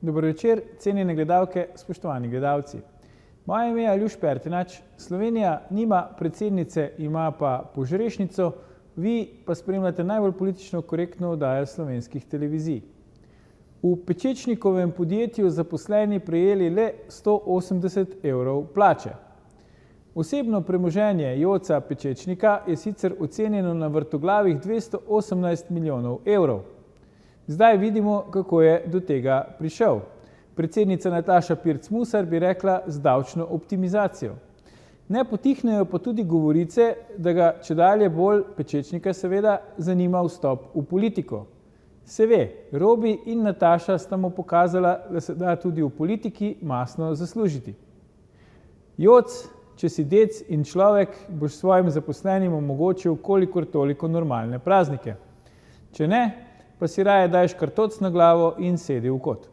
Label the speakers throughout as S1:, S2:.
S1: Dober večer, cenjene gledalke, spoštovani gledalci. Moje ime je Aljuš Pertinač. Slovenija nima predsednice, ima pa požrešnico, vi pa spremljate najbolj politično korektno oddajo slovenskih televizij. V Pečečnikovem podjetju zaposleni prejeli le 180 evrov plače. Osebno premoženje Joca Pečečnika je sicer ocenjeno na vrtoglavih 218 milijonov evrov. Zdaj vidimo, kako je do tega prišel. Predsednica Nataša Pirc Musar bi rekla z davčno optimizacijo. Ne potihnejo pa tudi govorice, da ga čedalje bolj, Pečečnika seveda, zanima vstop v politiko. Se ve, Robi in Nataša sta mu pokazala, da se da tudi v politiki masno zaslužiti. Joc, če si dec in človek, boš svojim zaposlenim omogočil kolikor toliko normalne praznike. Če ne, pa si raje daješ kartoc na glavo in sedi v kot.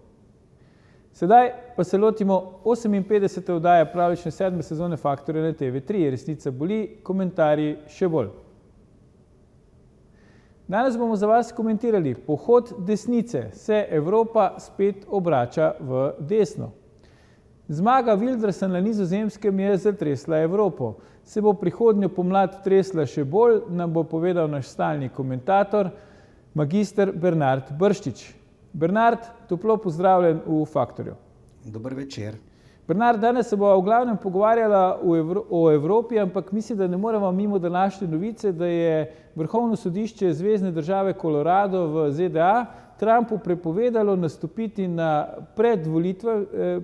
S1: Sedaj pa se lotimo 58. oddaje pravlične 7. sezone Faktorja na TV3. Resnica boli, komentarji še bolj. Danes bomo za vas komentirali pohod desnice, se Evropa spet obrača v desno. Zmaga Wildersa na Nizozemskem je zatresla Evropo. Se bo prihodnjo pomlad tresla še bolj, nam bo povedal naš stalni komentator, magister Bernard Brščič. Bernard, toplo pozdravljen v Faktorju.
S2: Dober večer.
S1: Bernard, danes se bo v glavnem pogovarjala o Evropi, ampak mislim, da ne moremo mimo današnje novice, da je Vrhovno sodišče Zvezne države Colorado v ZDA Trumpu prepovedalo nastopiti na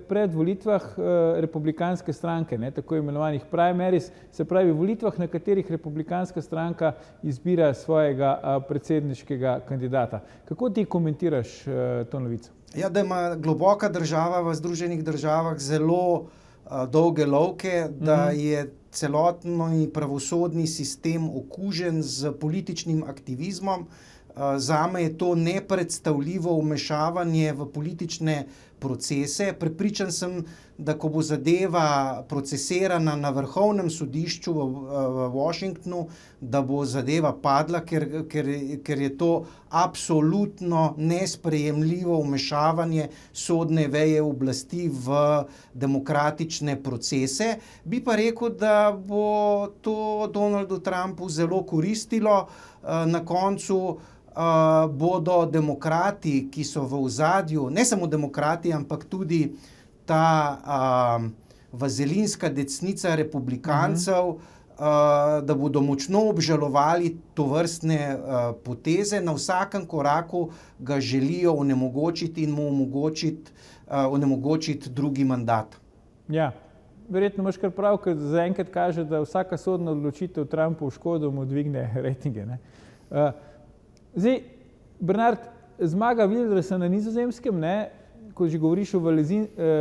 S1: predvolitvah republikanske stranke, tako imenovanih primaries, se pravi volitvah, na katerih republikanska stranka izbira svojega predsedniškega kandidata. Kako ti komentiraš to novico?
S2: Ja, da ima globoka država v Združenih državah zelo dolge lovke, da je celotni pravosodni sistem okužen z političnim aktivizmom. Zame je to nepredstavljivo vmešavanje v politične procese. Prepričan sem, da ko bo zadeva procesirana na Vrhovnem sodišču v Washingtonu, da bo zadeva padla, ker je to absolutno nesprejemljivo vmešavanje sodne veje oblasti v demokratične procese. Bi pa rekel, da bo to Donaldu Trumpu zelo koristilo. Na koncu bodo demokrati, ki so v ozadju, ne samo demokrati, ampak tudi ta vazelinska desnica republikancev, da bodo močno obžalovali tovrstne poteze. Na vsakem koraku ga želijo onemogočiti in mu onemogočiti drugi mandat.
S1: Ja, verjetno imaš kar prav, ker zaenkrat kaže, da vsaka sodna odločitev Trumpu v škodo mu dvigne rejtinge. Zdaj, Bernard, zmaga Wildersa na Nizozemskem, ko že govoriš o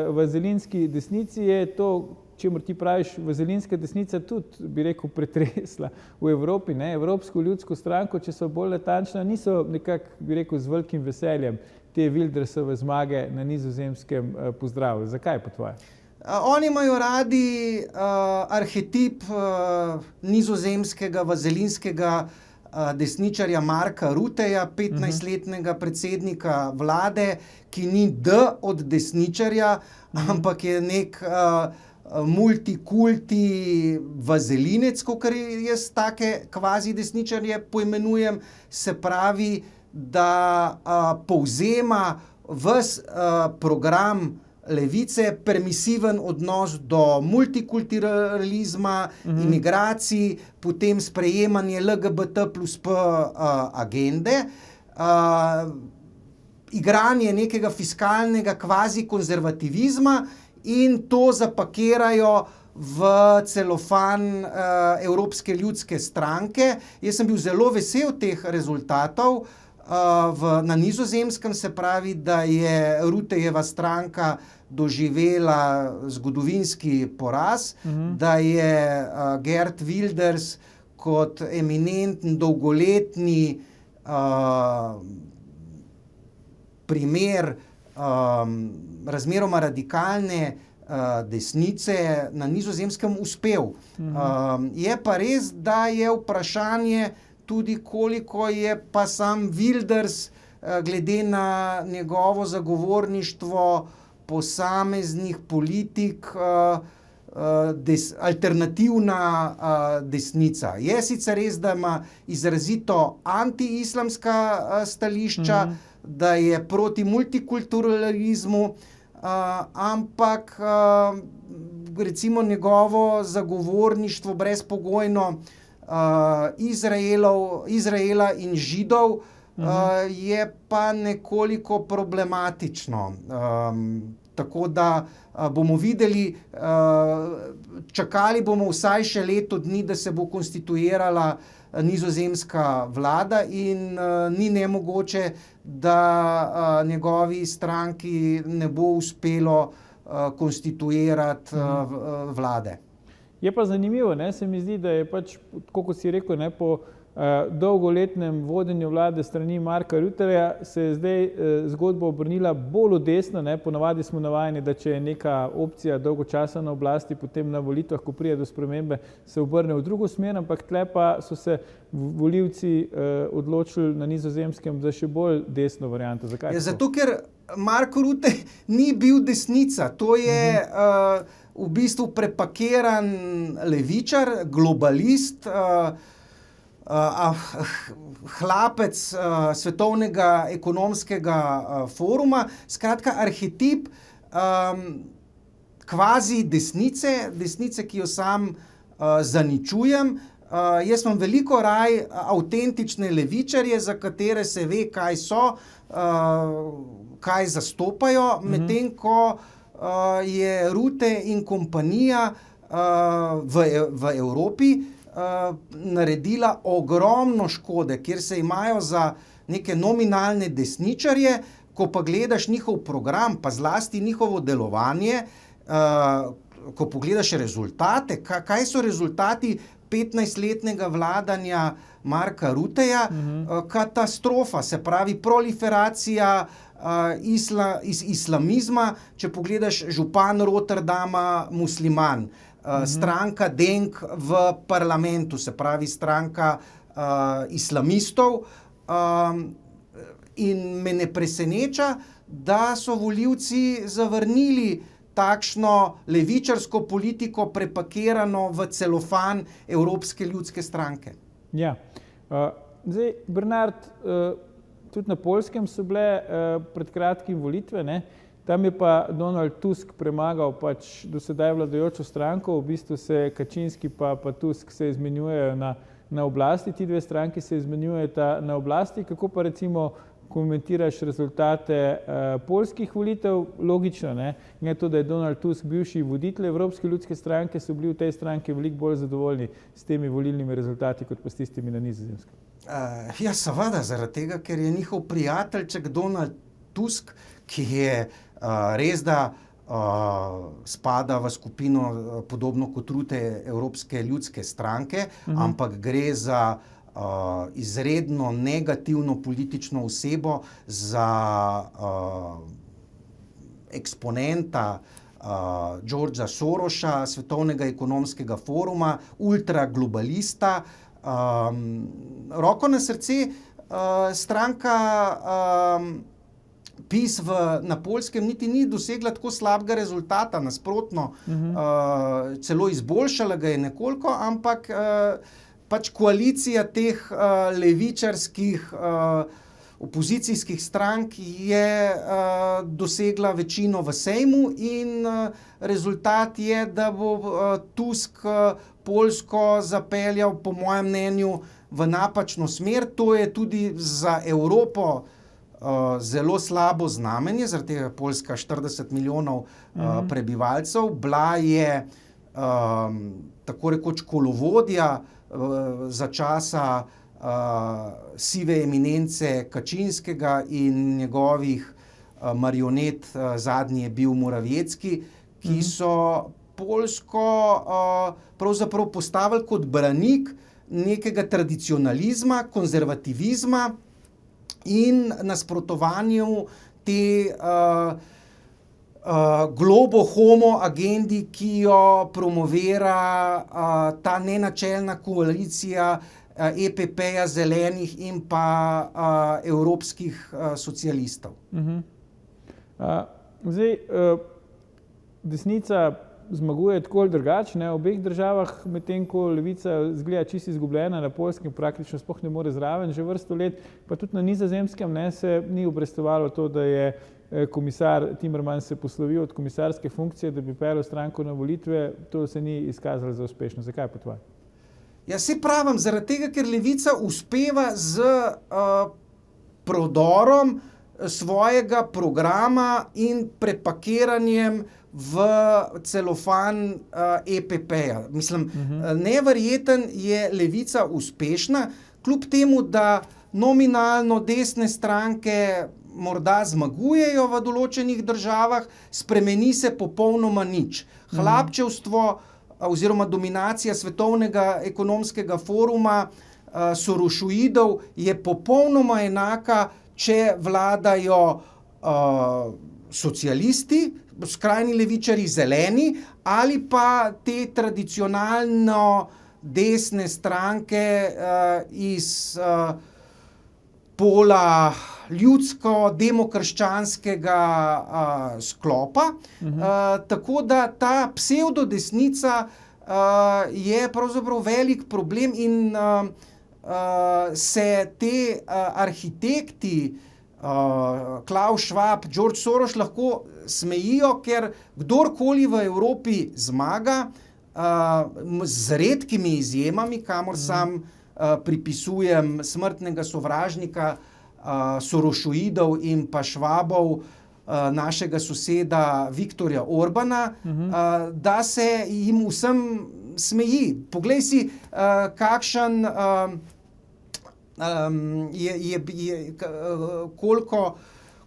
S1: vazelinski desnici, je to, čemur ti praviš, vazelinska desnica tudi, bi rekel, pretresla v Evropi, Evropsko ljudsko stranko, če so bolj natančna, niso nekako, bi rekel, z velikim veseljem te Wildersove zmage na Nizozemskem pozdravili. Zakaj po tvoje?
S2: Oni imajo radi arhetip nizozemskega vazelinskega desničarja Marka Rutteja, 15-letnega predsednika vlade, ki ni D od desničarja, ampak je nek multikulti vazelinec, kakor jaz take kvazi desničarje poimenujem, se pravi, da povzema ves program levice, permisiven odnos do multikulturalizma, imigracij, potem sprejemanje LGBT+P agende, igranje nekega fiskalnega kvazi konzervativizma in to zapakirajo v celofan Evropske ljudske stranke. Jaz sem bil zelo vesel teh rezultatov. Na Nizozemskem se pravi, da je Ruttejeva stranka doživela zgodovinski poraz, da je Geert Wilders kot eminenten dolgoletni primer razmeroma radikalne desnice na Nizozemskem uspel. Je pa res, da je vprašanje tudi koliko je pa sam Wilders glede na njegovo zagovorništvo posameznih politik alternativna desnica. Je sicer res, da ima izrazito anti-islamska stališča, da je proti multikulturalizmu, ampak recimo njegovo zagovorništvo brezpogojno Izraela in Židov je pa nekoliko problematično. Tako da bomo videli, čakali bomo vsaj še leto dni, da se bo konstituirala nizozemska vlada in ni nemogoče, da njegovi stranki ne bo uspelo konstituirati vlade.
S1: Je pa zanimivo, ne? Se mi zdi, da je pač, tako kot si rekel, ne, po dolgoletnem vodenju vlade strani Marka Rutteja se je zdaj zgodba obrnila bolj v desno, ne? Ponavadi smo navajeni, da če je neka opcija dolgo časa na oblasti, potem na volitvah, ko pride do spremembe, se obrne v drugo smer, ampak tle pa so se volivci odločili na Nizozemskem za še bolj desno varianto. Zakaj?
S2: Zato, ker Marko Rutte ni bil desnica, to je v bistvu prepakiran levičar, globalist, hlapec Svetovnega ekonomskega foruma, skratka arhetip kvazi desnice, ki jo sam zaničujem. Jaz imam veliko raj avtentične levičarje, za katere se ve, kaj so, kaj zastopajo, medtem ko je Rutte in kompanija v Evropi naredila ogromno škode, kjer se imajo za neke nominalne desničarje, ko pa gledaš njihov program, pa zlasti njihovo delovanje, ko pogledaš rezultate, kaj so rezultati 15-letnega vladanja Marka Rutteja, katastrofa, se pravi proliferacija islamizma, če pogledaš župan Rotterdama musliman, stranka Denk v parlamentu, se pravi stranka islamistov, in me ne preseneča, da so volivci zavrnili takšno levičarsko politiko prepakirano v celofan Evropske ljudske stranke.
S1: Ja. Zdaj, Bernard, tudi na Poljskem so bile pred kratkim volitve, ne? Tam je pa Donald Tusk premagal pač do sedaj vladajočo stranko, v bistvu se Kačinski pa Tusk se izmenjujejo na oblasti, ti dve stranki se izmenjujeta na oblasti. Kako pa recimo komentiraš rezultate poljskih volitev? Logično, ne? Ne to, da je Donald Tusk bivši voditelj Evropske ljudske stranke, so bili v tej stranki veliko bolj zadovoljni s temi volilnimi rezultati, kot pa s tistimi na Nizozemskem.
S2: Ja, seveda, zaradi tega, ker je njihov prijateljček Donald Tusk, ki je res da spada v skupino podobno kot Rutte Evropske ljudske stranke, ampak gre za izredno negativno politično osebo, za eksponenta Georgea Sorosa, Svetovnega ekonomskega foruma, ultraglobalista. Roko na srce, stranka PiS na Poljskem niti ni dosegla tako slabega rezultata, nasprotno, celo izboljšala ga je nekoliko, ampak pač koalicija teh levičarskih opozicijskih strank je dosegla večino v Sejmu in rezultat je, da bo Tusk Poljsko zapeljal, po mojem mnenju, v napačno smer. To je tudi za Evropo zelo slabo znamenje, zaradi tega Poljska 40 milijonov prebivalcev, bila je tako rekoč kolovodja za časa sive eminence Kačinskega in njegovih marionet, zadnji je bil Morawiecki, ki so Poljsko pravzaprav postavili kot branik nekega tradicionalizma, konzervativizma in nasprotovanju te globo homo agendi, ki jo promovira ta nenačelna koalicija EPP-ja, zelenih in pa evropskih socialistov.
S1: Zdaj, desnica zmaguje tako ali drugače, v obeh državah, medtem ko levica izgleda čisto izgubljena, na Poljskem praktično sploh ne more zraven, že vrsto let, pa tudi na Nizozemskem se ni obrestovalo to, da je komisar Timmermans se poslovil od komisarske funkcije, da bi peljal stranko na volitve, to se ni izkazalo za uspešno. Zakaj po tvoje?
S2: Ja, se pravim, zaradi tega, ker levica uspeva z prodorom svojega programa in prepakiranjem v celofan EPP-ja. Mislim, neverjeten je levica uspešna, kljub temu, da nominalno desne stranke morda zmagujejo v določenih državah, spremeni se popolnoma nič. Hlapčevstvo oziroma dominacija Svetovnega ekonomskega foruma, sorošoidov je popolnoma enaka, če vladajo socialisti, skrajni levičarji, zeleni, ali pa te tradicionalno desne stranke iz pola ljudsko-demokrščanskega sklopa. Tako da ta psevdodesnica je pravzaprav velik problem in se te arhitekti Klaus Schwab, George Soros lahko smejijo, ker kdorkoli v Evropi zmaga, z redkimi izjemami, kamor sam pripisujem smrtnega sovražnika sorošoidov in pa Švabov, našega soseda Viktorja Orbana, da se jim vsem smeji. Poglej si, kakšen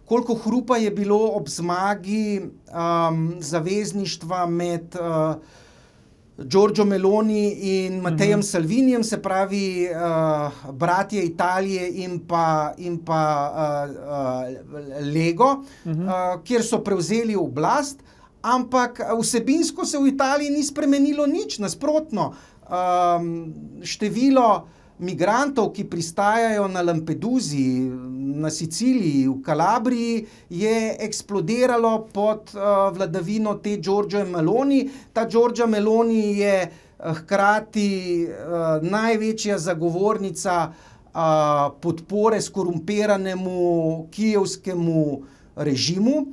S2: koliko hrupa je bilo ob zmagi zavezništva med Giorgio Meloni in Mattejem Salvinijem, se pravi bratje Italije in pa Lego, kjer so prevzeli oblast, ampak vsebinsko se v Italiji ni spremenilo nič, nasprotno. Število migrantov, ki pristajajo na Lampedusi, na Siciliji, v Kalabriji, je eksplodiralo pod vladavino te Giorgie Meloni. Ta Giorgia Meloni je hkrati največja zagovornica podpore skorumpiranemu kijevskemu režimu.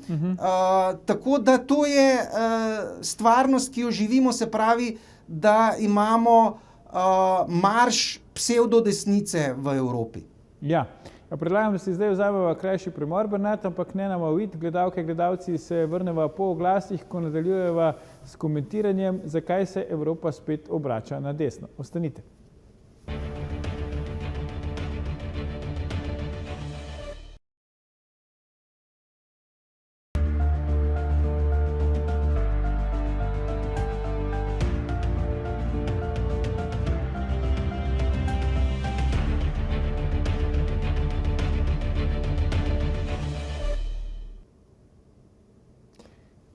S2: Tako da to je stvarnost, ki jo živimo, se pravi, da imamo marš psevdodesnice v Evropi.
S1: Ja, predlagam, da si zdaj vzameva krajši premor, Bernard, ampak ne nama uid, gledalke, gledalci se vrneva po oglasih, ko nadaljujeva s komentiranjem, zakaj se Evropa spet obrača na desno. Ostanite.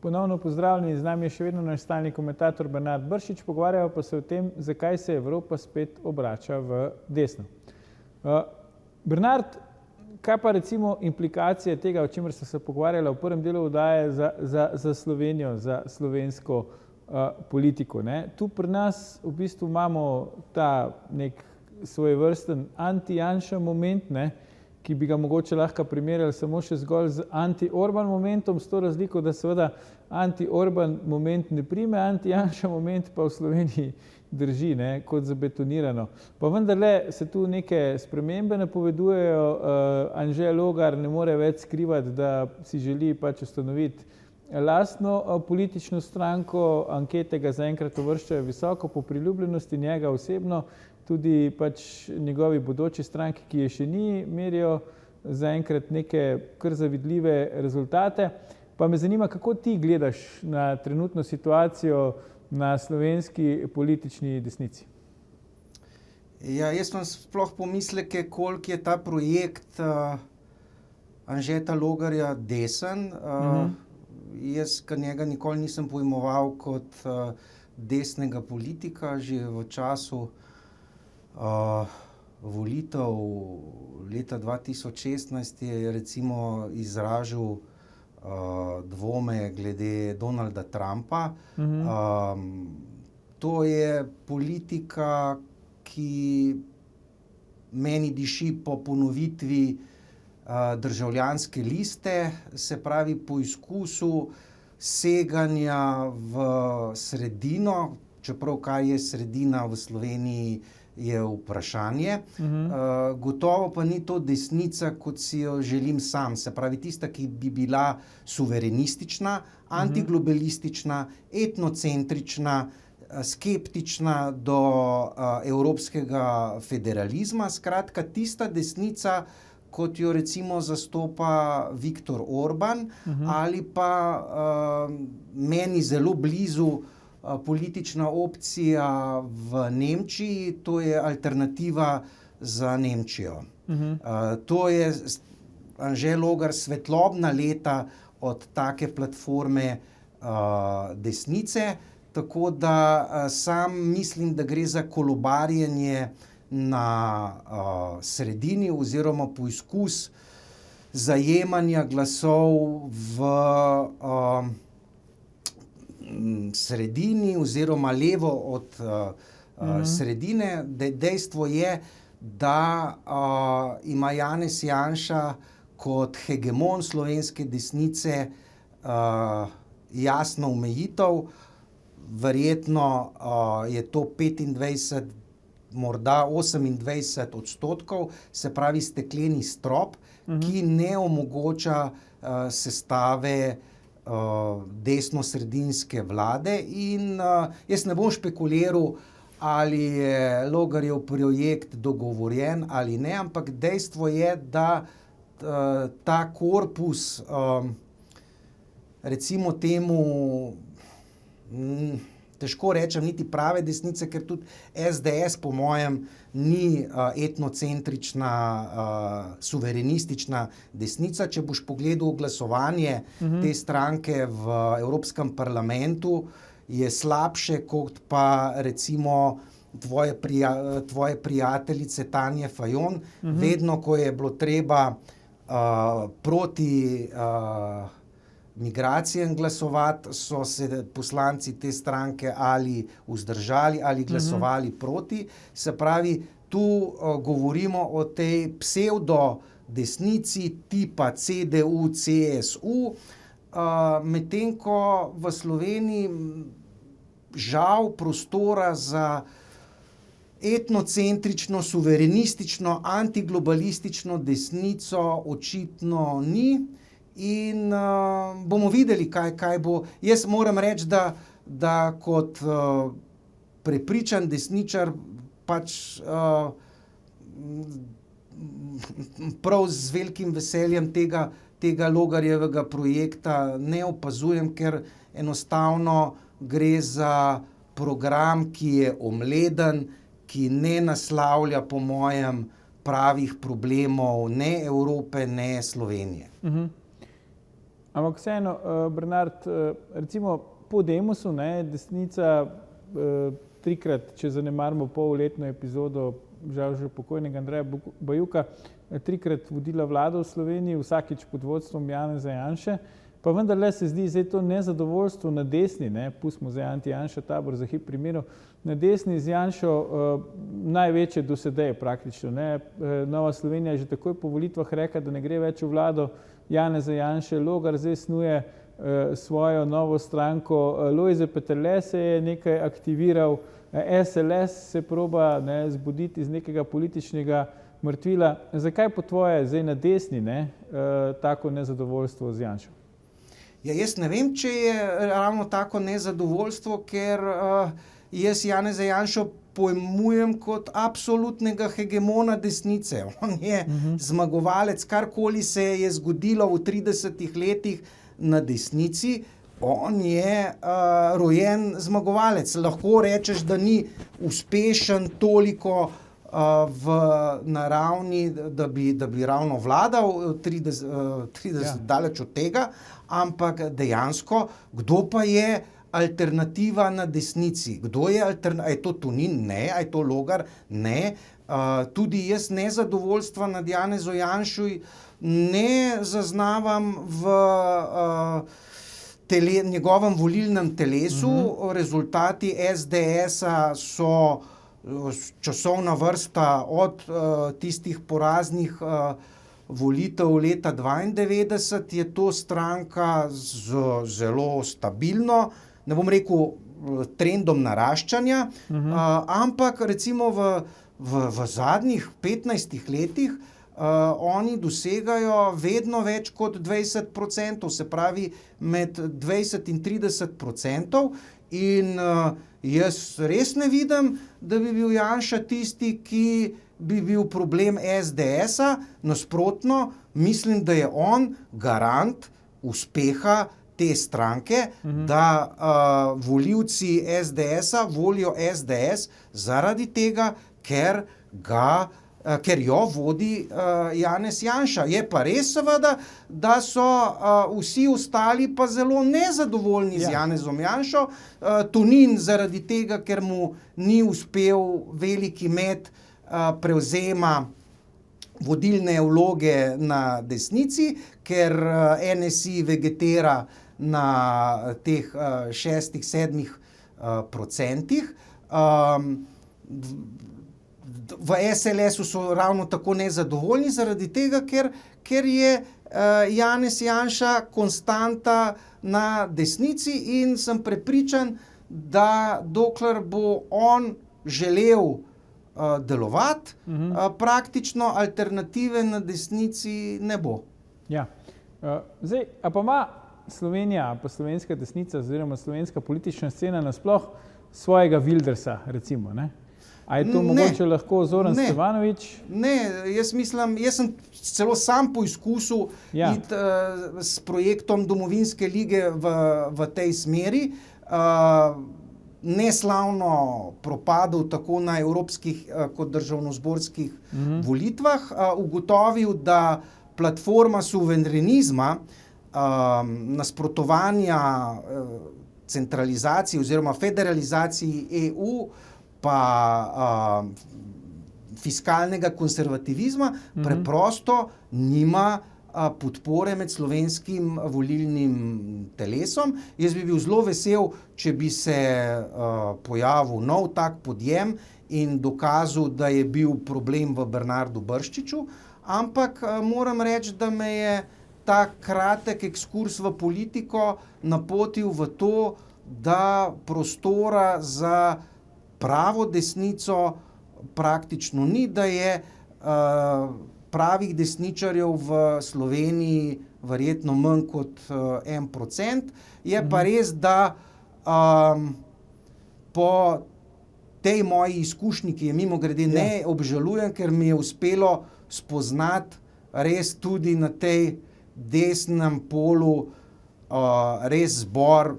S1: Ponovno pozdravljeni, z nami je še vedno naš stalni komentator Bernard Bršič, pogovarjava pa se o tem, zakaj se Evropa spet obrača v desno. Bernard, kaj pa recimo implikacije tega, o čemer ste se pogovarjali v prvem delu oddaje za Slovenijo, za slovensko politiko, ne? Tu pri nas v bistvu imamo ta nek svojevrsten anti-Janša moment, ne? Ki bi ga mogoče lahko primerjali samo še zgolj z anti-Orban momentom, s to razliko, da seveda anti-Orban moment ne prime, anti-Janša moment pa v Sloveniji drži, ne, kot zabetonirano. Pa vendarle se tu neke spremembe napovedujejo, Anže Logar ne more več skrivati, da si želi pač ustanoviti lastno politično stranko, ankete ga zaenkrat uvrščajo visoko po priljubljenosti njega osebno, tudi pač njegovi bodoči stranki, ki je še ni, merijo zaenkrat neke kar zavidljive rezultate. Pa me zanima, kako ti gledaš na trenutno situacijo na slovenski politični desnici?
S2: Ja, jaz imam sploh pomisleke, koliko je ta projekt Anžeta Logarja desen. Jaz njega nikoli nisem pojmoval kot desnega politika, že v času volitev leta 2016 je recimo izražal dvome glede Donalda Trumpa. To je politika, ki meni diši po ponovitvi državljanske liste, se pravi po izkusu seganja v sredino, čeprav kaj je sredina v Sloveniji, je vprašanje. Gotovo pa ni to desnica, kot si jo želim sam. Se pravi, tista, ki bi bila suverenistična, antiglobalistična, etnocentrična, skeptična do evropskega federalizma. Skratka, tista desnica, kot jo recimo zastopa Viktor Orban, ali pa meni zelo blizu politična opcija v Nemčiji, to je Alternativa za Nemčijo. To je Anže Logar svetlobna leta od take platforme desnice, tako da sam mislim, da gre za kolobarjenje na sredini oziroma poizkus zajemanja glasov v sredini oziroma levo od sredine. Dejstvo je, da ima Janez Janša kot hegemon slovenske desnice jasno omejitev. Verjetno je to 25, morda 28%, se pravi stekleni strop, ki ne omogoča sestave desnosredinske vlade. In jaz ne bom špekuliral, ali je Logarjev projekt dogovorjen ali ne, ampak dejstvo je, da ta korpus, recimo temu, težko rečem niti prave desnice, ker tudi SDS po mojem ni etnocentrična, suverenistična desnica. Če boš pogledal glasovanje te stranke v Evropskem parlamentu, je slabše kot pa recimo tvoje prijateljice Tanje Fajon. Vedno, ko je bilo treba proti migracijam glasovati, so se poslanci te stranke ali vzdržali ali glasovali proti. Se pravi, tu govorimo o tej psevdo desnici tipa CDU, CSU, medtem ko v Sloveniji žal prostora za etnocentrično, suverenistično, antiglobalistično desnico očitno ni. In bomo videli, kaj bo. Jaz moram reči, da kot prepričan desničar pač prav z velikim veseljem tega Logarjevega projekta ne opazujem, ker enostavno gre za program, ki je omleden, ki ne naslavlja po mojem pravih problemov ne Evrope, ne Slovenije.
S1: Ampak vseeno, Bernard, recimo po Demosu, desnica trikrat, če zanemarimo polletno epizodo žal že pokojnega Andreja Bajuka, trikrat vodila vlado v Sloveniji, vsakič pod vodstvom Janeza Janše, pa vendarle se zdi zdaj to nezadovoljstvo na desni, pustimo zdaj anti-Janša tabor za hip primeru, na desni z Janšo največje do sedaj praktično. Nova Slovenija je že takoj po volitvah rekla, da ne gre več v vlado Janeza Janše. Logar zdaj snuje svojo novo stranko. Lojze Peterle se je nekaj aktiviral, SLS se proba zbuditi iz nekega političnega mrtvila. Zakaj po tvoje zdaj na desni tako nezadovoljstvo z Janšo?
S2: Ja, jaz ne vem, če je ravno tako nezadovoljstvo, ker jaz Janeza Janšo pojmujem kot absolutnega hegemona desnice. On je zmagovalec, karkoli se je zgodilo v 30 letih na desnici, on je rojen zmagovalec. Lahko rečeš, da ni uspešen toliko na ravni, da bi ravno vladal 30 daleč od tega, ampak dejansko, kdo pa je alternativa na desnici. Kdo je alternativa? A je to Tonin? Ne. A je to Logar? Ne. Tudi jaz nezadovoljstva nad Janezom Janšo ne zaznavam v njegovem volilnem telesu. Rezultati SDS-a so časovna vrsta od tistih poraznih volitev leta 1992, je to stranka z zelo stabilno, ne bom rekel trendom naraščanja, ampak recimo v zadnjih 15 letih oni dosegajo vedno več kot 20%, se pravi med 20 in 30%, in jaz res ne vidim, da bi bil Janša tisti, ki bi bil problem SDS-a. Nasprotno, mislim, da je on garant uspeha te stranke, da volivci SDS-a volijo SDS zaradi tega, ker jo vodi Janez Janša. Je pa res seveda, da so vsi ostali pa zelo nezadovoljni z Janezom Janšo. Tonin zaradi tega, ker mu ni uspel veliki met prevzema vodilne vloge na desnici, ker NSI vegetira na teh 6-7%. V SLS-u so ravno tako nezadovoljni zaradi tega, ker je Janez Janša konstanta na desnici, in sem prepričan, da dokler bo on želel delovati, praktično alternative na desnici ne bo.
S1: Ja. Zdaj, a pa ima Slovenija, pa slovenska desnica oziroma slovenska politična scena nasploh svojega Wildersa, recimo, ne? A je to mogoče lahko Zoran Stevanovič?
S2: Ne, jaz mislim, jaz sem celo sam poizkusil iti s projektom Domovinske lige v tej smeri. Neslavno propadel tako na evropskih kot državnozborskih volitvah. Ugotovil, da platforma suverenizma, nasprotovanja centralizaciji oziroma federalizaciji EU, pa fiskalnega konservativizma preprosto nima podpore med slovenskim volilnim telesom. Jaz bi bil zelo vesel, če bi se pojavil nov tak podjem in dokazal, da je bil problem v Bernardu Brščiču, ampak moram reči, da me je ta kratek ekskurs v politiko napotil v to, da prostora za pravo desnico praktično ni, da je pravih desničarjev v Sloveniji verjetno manj kot 1%. Je pa res, da po tej moji izkušnji, ki je mimogrede ne obžalujem, ker mi je uspelo spoznati res tudi na tej desnem polu res zbor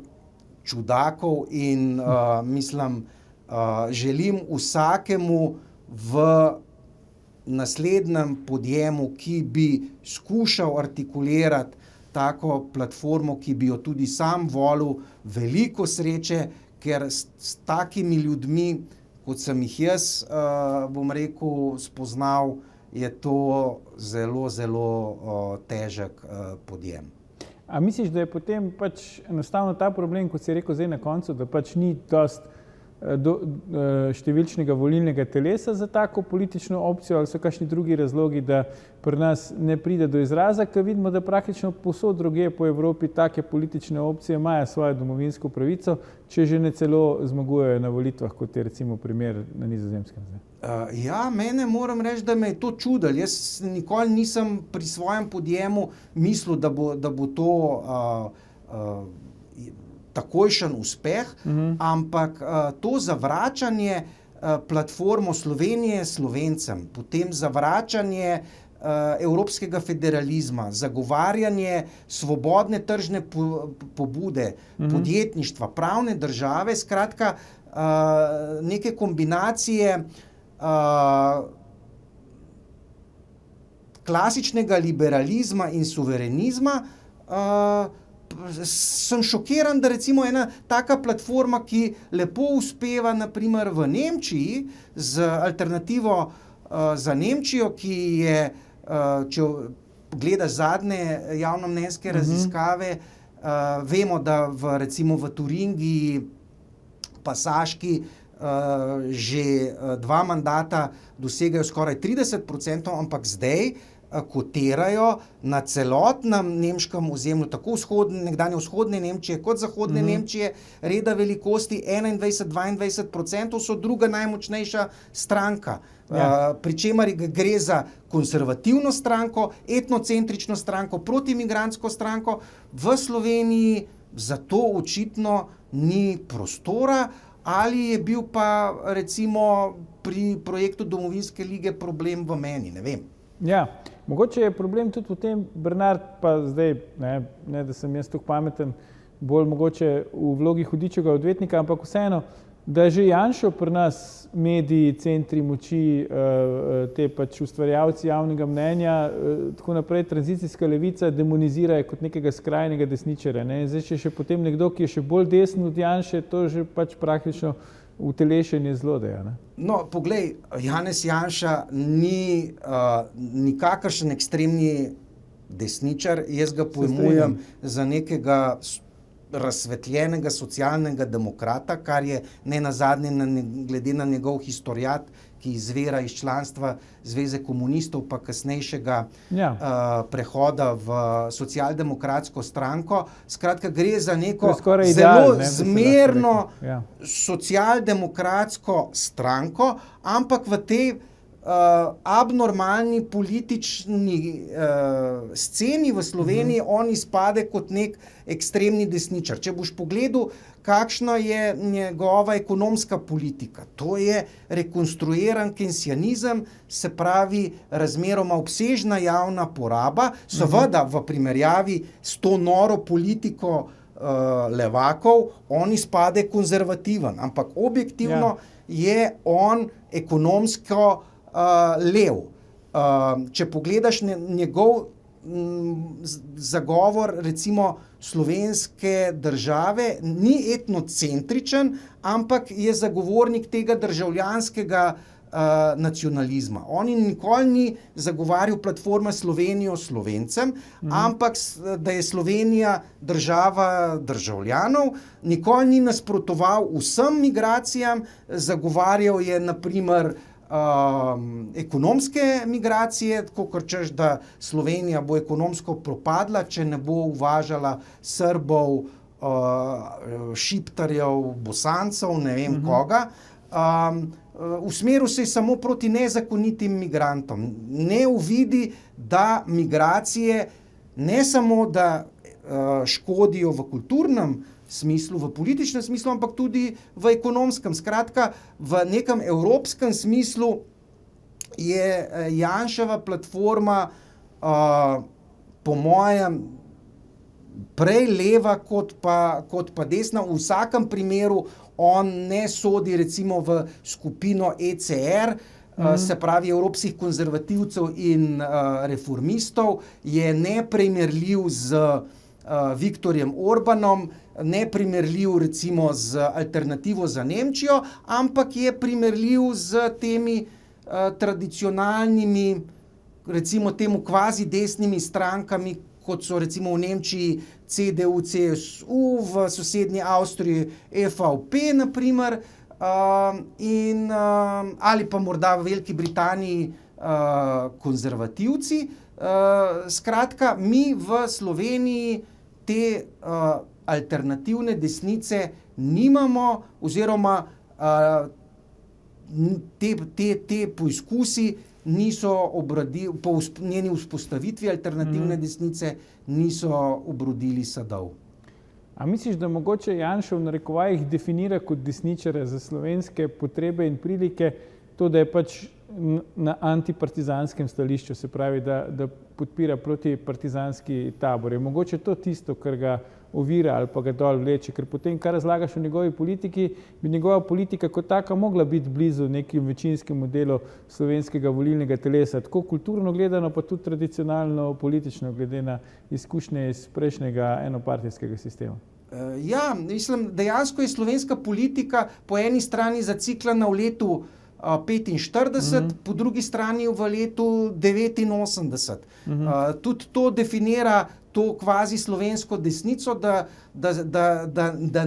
S2: čudakov, in mislim, želim vsakemu v naslednjem podjemu, ki bi skušal artikulirati tako platformo, ki bi jo tudi sam volil, veliko sreče, ker s takimi ljudmi, kot sem jih jaz, bom rekel, spoznal, je to zelo, zelo težek podjem.
S1: A misliš, da je potem pač enostavno ta problem, kot si rekel zdaj na koncu, da pač ni dosti številčnega volilnega telesa za tako politično opcijo, ali so kakšni drugi razlogi, da pri nas ne pride do izraza, ker vidimo, da praktično povsod drugje po Evropi take politične opcije imajo svojo domovinsko pravico, če že ne celo zmagujejo na volitvah, kot je recimo primer na Nizozemskem.
S2: Ja, mene moram reči, da me je to čudilo. Jaz nikoli nisem pri svojem podjemu mislil, da bo to takojšen uspeh, ampak to zavračanje platformo Slovenije Slovencem, potem zavračanje evropskega federalizma, zagovarjanje svobodne tržne pobude, podjetništva, pravne države, skratka neke kombinacije klasičnega liberalizma in suverenizma, sem šokiran, da recimo ena taka platforma, ki lepo uspeva naprimer v Nemčiji z alternativo za Nemčijo, ki je, če gledaš zadnje javnomnenjske raziskave, vemo, da recimo v Turingiji pa Saški že 2 mandata dosegajo skoraj 30%, ampak zdaj kotirajo na celotnem nemškem ozemlju, tako nekdanje vzhodne Nemčije kot zahodne Nemčije, reda velikosti 21-22%, so druga najmočnejša stranka. Pri čemer gre za konservativno stranko, etnocentrično stranko, protimigrantsko stranko. V Sloveniji zato očitno ni prostora, ali je bil pa recimo pri projektu Domovinske lige problem v meni, ne vem.
S1: Ja, mogoče je problem tudi v tem, Bernard, pa zdaj, ne da sem jaz tukaj pameten, bolj mogoče v vlogi hudičega odvetnika, ampak vseeno, da že Janšo pri nas mediji, centri moči, te pač ustvarjalci javnega mnenja, tako naprej, tranzicijska levica demonizirajo kot nekega skrajnega desničarja. Zdaj, če še potem nekdo, ki je še bolj desen od Janše, to že pač praktično utelešenje zlodeja.
S2: No, poglej, Janez Janša ni nikakršen ekstremni desničar, jaz ga pojmujem za nekega razsvetljenega socialnega demokrata, kar je nenazadnje glede na njegov historiat, ki izvira iz članstva Zveze komunistov, pa kasnejšega prehoda v socialdemokratsko stranko. Skratka, gre za neko zelo zmerno socialdemokratsko stranko, ampak v tej abnormalni politični sceni v Sloveniji on izpade kot nek ekstremni desničar. Če boš pogledal, kakšna je njegova ekonomska politika, to je rekonstruiran keynesianizem, se pravi razmeroma obsežna javna poraba, seveda v primerjavi s to noro politiko levakov, on izpade konzervativen, ampak objektivno je on ekonomsko lev. Če pogledaš njegov zagovor recimo slovenske države, ni etnocentričen, ampak je zagovornik tega državljanskega nacionalizma. On nikoli ni zagovarjal platforme Slovenijo Slovencem, ampak da je Slovenija država državljanov, nikoli ni nasprotoval vsem migracijam, zagovarjal je na primer ekonomske migracije, tako kot češ, da Slovenija bo ekonomsko propadla, če ne bo uvažala Srbov, Šiptarjev, Bosancev, ne vem koga. Usmeril se je samo proti nezakonitim migrantom. Ne uvidi, da migracije ne samo, da škodijo v kulturnem smislu, v političnem smislu, ampak tudi v ekonomskem. Skratka, v nekem evropskem smislu je Janševa platforma po mojem prej leva kot pa desna. V vsakem primeru on ne sodi recimo v skupino ECR, se pravi evropskih konzervativcev in reformistov, je neprimerljiv z Viktorjem Orbanom, neprimerljiv recimo z alternativo za Nemčijo, ampak je primerljiv z temi tradicionalnimi, recimo temu kvazi desnimi strankami, kot so recimo v Nemčiji CDU, CSU, v sosednji Avstriji EVP, na primer, ali pa morda v Veliki Britaniji konzervativci. Skratka, mi v Sloveniji te alternativne desnice nimamo, oziroma te poizkusi niso po njeni vzpostavitvi alternativne desnice niso obrodili sadov.
S1: A misliš, da mogoče Janša v narekovajih definira kot desničarja za slovenske potrebe in prilike to, da je pač na antipartizanskem stališču, se pravi, da podpira protipartizanski tabor. Je mogoče to tisto, kar ga ovira ali pa ga dol vleče, ker potem, kar razlagaš o njegovi politiki, bi njegova politika kot taka mogla biti blizu nekim večinskemu delu slovenskega volilnega telesa, tako kulturno gledano, pa tudi tradicionalno politično, glede na izkušnje iz prejšnjega enopartijskega sistema.
S2: Ja, mislim, dejansko je slovenska politika po eni strani zaciklana v letu 45, po drugi strani v letu 89. Tudi to definira to kvazi slovensko desnico, da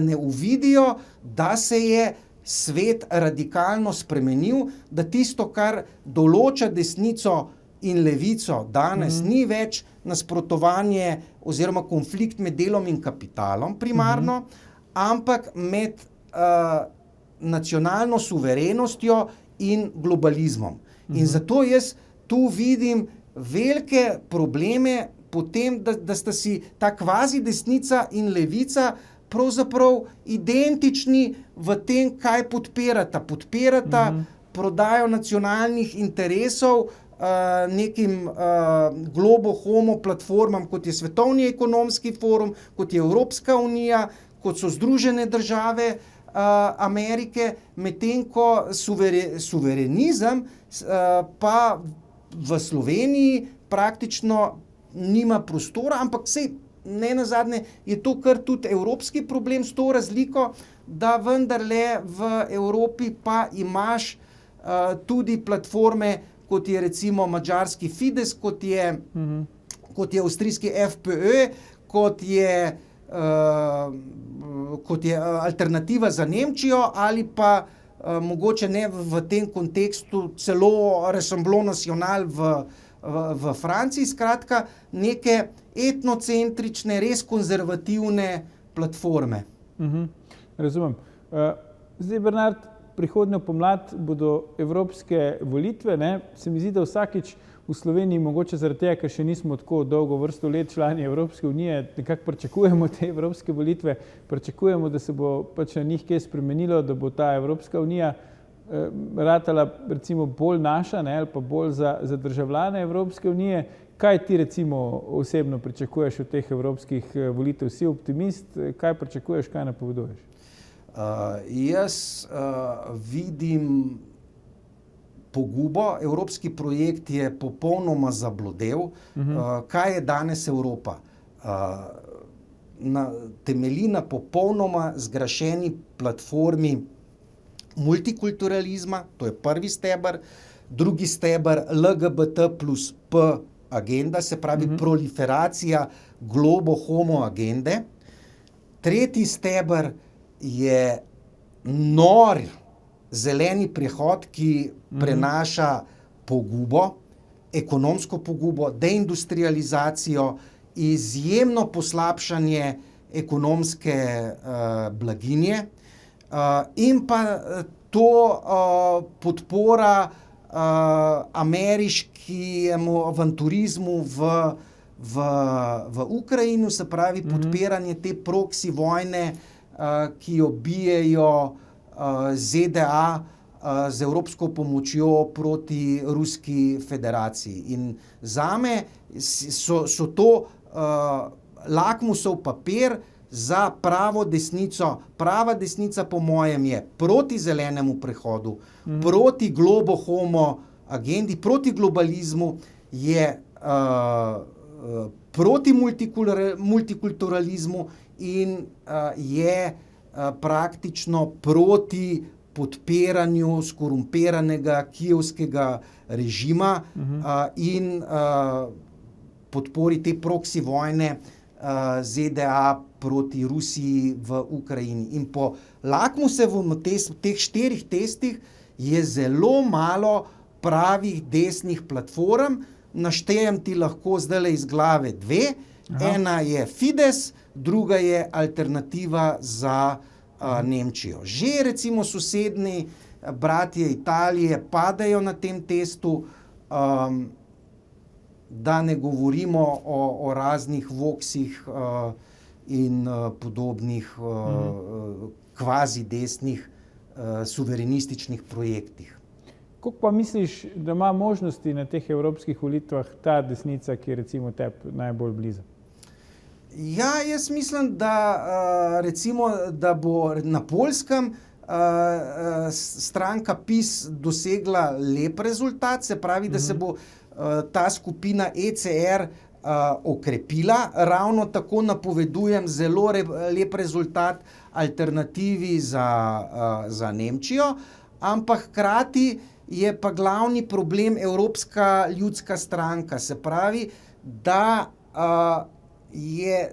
S2: ne uvidijo, da se je svet radikalno spremenil, da tisto, kar določa desnico in levico danes, ni več nasprotovanje oziroma konflikt med delom in kapitalom primarno, ampak med nacionalno suverenostjo in globalizmom. In zato jaz tu vidim velike probleme potem, da sta si ta kvazi desnica in levica pravzaprav identični v tem, kaj podpirata. Podpirata prodajo nacionalnih interesov nekim globo homo platformam, kot je Svetovni ekonomski forum, kot je Evropska unija, kot so Združene države Amerike, medtem ko suverenizem pa v Sloveniji praktično nima prostora, ampak sej ne nazadnje je to kar tudi evropski problem s to razliko, da vendarle v Evropi pa imaš tudi platforme, kot je recimo madžarski Fidesz, kot je avstrijski FPÖ, kot je Alternativa za Nemčijo ali pa mogoče ne v tem kontekstu celo Rassemblement National v Franciji, skratka neke etnocentrične, res konzervativne platforme.
S1: Razumem. Zdaj, Bernard, prihodnjo pomlad bodo evropske volitve, ne? Se mi zdi, da vsakič v Sloveniji, mogoče zaradi tega, ker še nismo tako dolgo vrsto let člani Evropske unije, nekako pričakujemo te evropske volitve, pričakujemo, da se bo pač na njih kaj spremenilo, da bo ta Evropska unija ratala recimo bolj naša, ne, ali pa bolj za državljane Evropske unije. Kaj ti recimo osebno pričakuješ od teh evropskih volitev? Si optimist? Kaj pričakuješ, kaj napoveduješ?
S2: Jaz vidim pogubo. Evropski projekt je popolnoma zablodel. Kaj je danes Evropa? Temelji na popolnoma zgrešeni platformi multikulturalizma, to je prvi steber, drugi steber LGBT plus P agenda, se pravi proliferacija globo homo agende. Tretji steber je nor zeleni prehod, ki prenaša pogubo, ekonomsko pogubo, deindustrializacijo, izjemno poslabšanje ekonomske blaginje in pa to podpora ameriškemu avanturizmu v Ukrajini, se pravi podpiranje te proksi vojne, ki jo bijejo ZDA z evropsko pomočjo proti Ruski federaciji. In zame so to lakmusov papir za pravo desnico. Prava desnica po mojem je proti zelenemu prehodu, proti globo homo agendi, proti globalizmu, je proti multikulturalizmu in je praktično proti podpiranju skorumpiranega kijevskega režima in podpori te proksi vojne ZDA proti Rusiji v Ukrajini. In po lakmusovem teh 4 testih je zelo malo pravih desnih platform. Naštejem ti lahko zdajle iz glave 2. Ena je Fidesz, druga je Alternativa za Nemčijo. Že recimo sosednji bratje Italije padajo na tem testu, da ne govorimo o raznih Voxih in podobnih kvazi desnih suverenističnih projektih.
S1: Koliko pa misliš, da ima možnosti na teh evropskih volitvah ta desnica, ki je recimo tebi najbolj blizu?
S2: Ja, jaz mislim, da recimo, da bo na Poljskem stranka PiS dosegla lep rezultat, se pravi, da se bo ta skupina ECR okrepila. Ravno tako napovedujem zelo lep rezultat alternativi za Nemčijo, ampak hkrati je pa glavni problem Evropska ljudska stranka. Se pravi, da je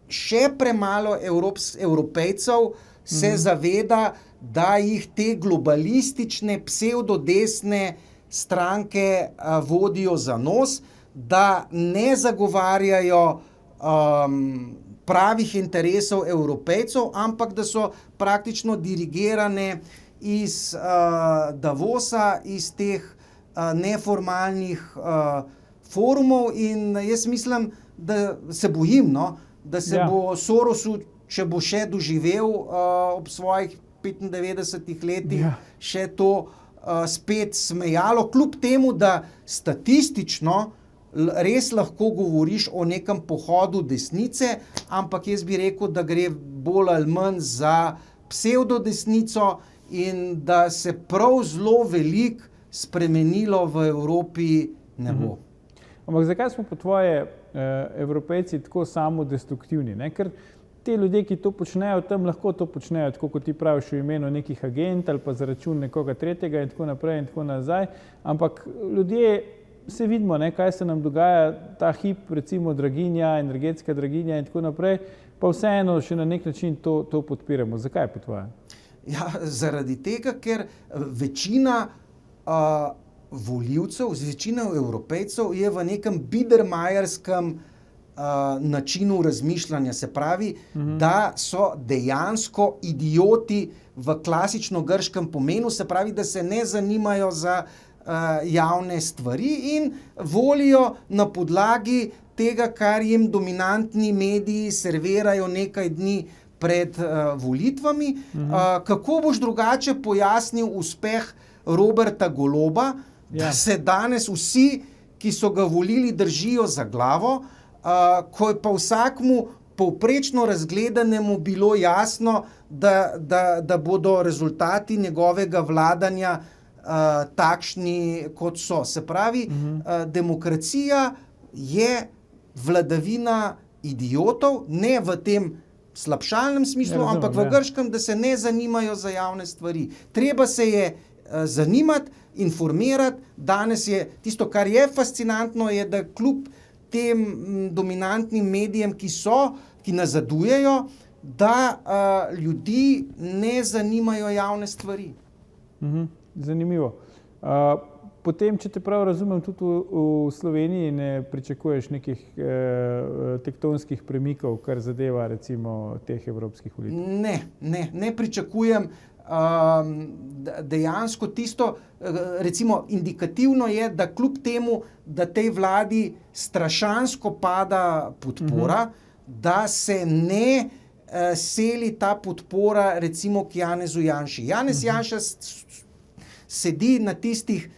S2: še premalo Evropejcev se zaveda, da jih te globalistične, psevdodesne stranke vodijo za nos, da ne zagovarjajo pravih interesov Evropejcev, ampak da so praktično dirigirane iz Davosa, iz teh neformalnih forumov, in jaz mislim, da se bojim, no, da se bo Sorosu, če bo še doživel ob svojih 95 letih, še to spet smejalo, kljub temu, da statistično res lahko govoriš o nekem pohodu desnice, ampak jaz bi rekel, da gre bolj ali manj za psevdodesnico in da se prav zelo veliko spremenilo v Evropi ne bo.
S1: Ampak zakaj smo po tvoje Evropejci tako samodestruktivni? Ker te ljudje, ki to počnejo, tam lahko to počnejo, tako kot ti praviš, v imenu nekih agent ali pa za račun nekoga tretjega in tako naprej in tako nazaj. Ampak ljudje, se vidimo, kaj se nam dogaja ta hip, recimo draginja, energetska draginja in tako naprej, pa vseeno še na nek način to podpiramo. Zakaj po tvoje?
S2: Ja, zaradi tega, ker večina volivcev, večina Evropejcev je v nekem biedermajerskem načinu razmišljanja. Se pravi, da so dejansko idioti v klasično grškem pomenu, se pravi, da se ne zanimajo za javne stvari in volijo na podlagi tega, kar jim dominantni mediji servirajo nekaj dni pred volitvami. Kako boš drugače pojasnil uspeh Roberta Goloba, da se danes vsi, ki so ga volili, držijo za glavo, ko je pa vsakmu povprečno razgledanemu bilo jasno, da bodo rezultati njegovega vladanja takšni, kot so. Se pravi, demokracija je vladavina idiotov, ne v tem slabšalnem smislu, ampak v grškem, da se ne zanimajo za javne stvari. Treba se je zanimati, informirati. Danes je tisto, kar je fascinantno, je, da kljub tem dominantnim medijem, ki nazadujejo, da ljudi ne zanimajo javne stvari.
S1: Zanimivo. Potem, če te prav razumem, tudi v Sloveniji ne pričakuješ nekih tektonskih premikov, kar zadeva recimo teh evropskih volitev?
S2: Ne pričakujem. Dejansko tisto, recimo indikativno je, da kljub temu, da tej vladi strašansko pada podpora, da se ne seli ta podpora recimo k Janezu Janši. Janez Janša sedi na tistih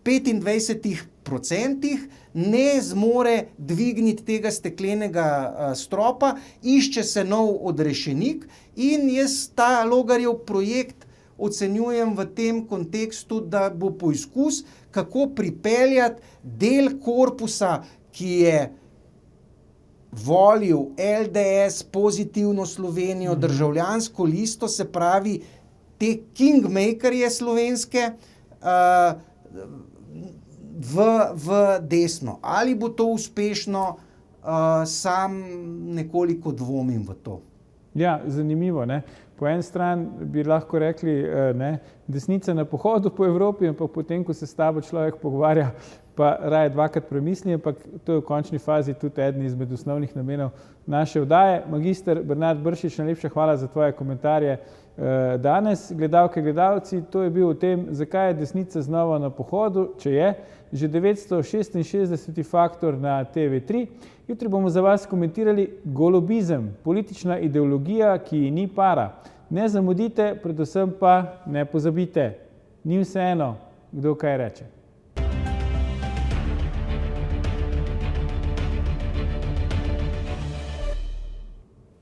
S2: 25%, ne zmore dvigniti tega steklenega stropa, išče se nov odrešenik in jaz ta Logarjev projekt ocenjujem v tem kontekstu, da bo poizkus, kako pripeljati del korpusa, ki je volil LDS, Pozitivno Slovenijo, Državljansko listo, se pravi te kingmakerje slovenske, v desno. Ali bo to uspešno, sam nekoliko dvomim v to.
S1: Ja, zanimivo, ne. Po eni strani bi lahko rekli, desnica na pohodu po Evropi, ampak potem, ko se s tabo človek pogovarja, pa raje dvakrat premisli, ampak to je v končni fazi tudi eden izmed osnovnih namenov naše oddaje. Magister Bernard Bršič, najlepša hvala za tvoje komentarje danes. Gledalke, gledalci, to je bil o tem, zakaj je desnica znova na pohodu, če je, že 966. faktor na TV3. Jutri bomo za vas komentirali golobizem, politična ideologija, ki ji ni para. Ne zamudite, predvsem pa ne pozabite. Ni vseeno, kdo kaj reče.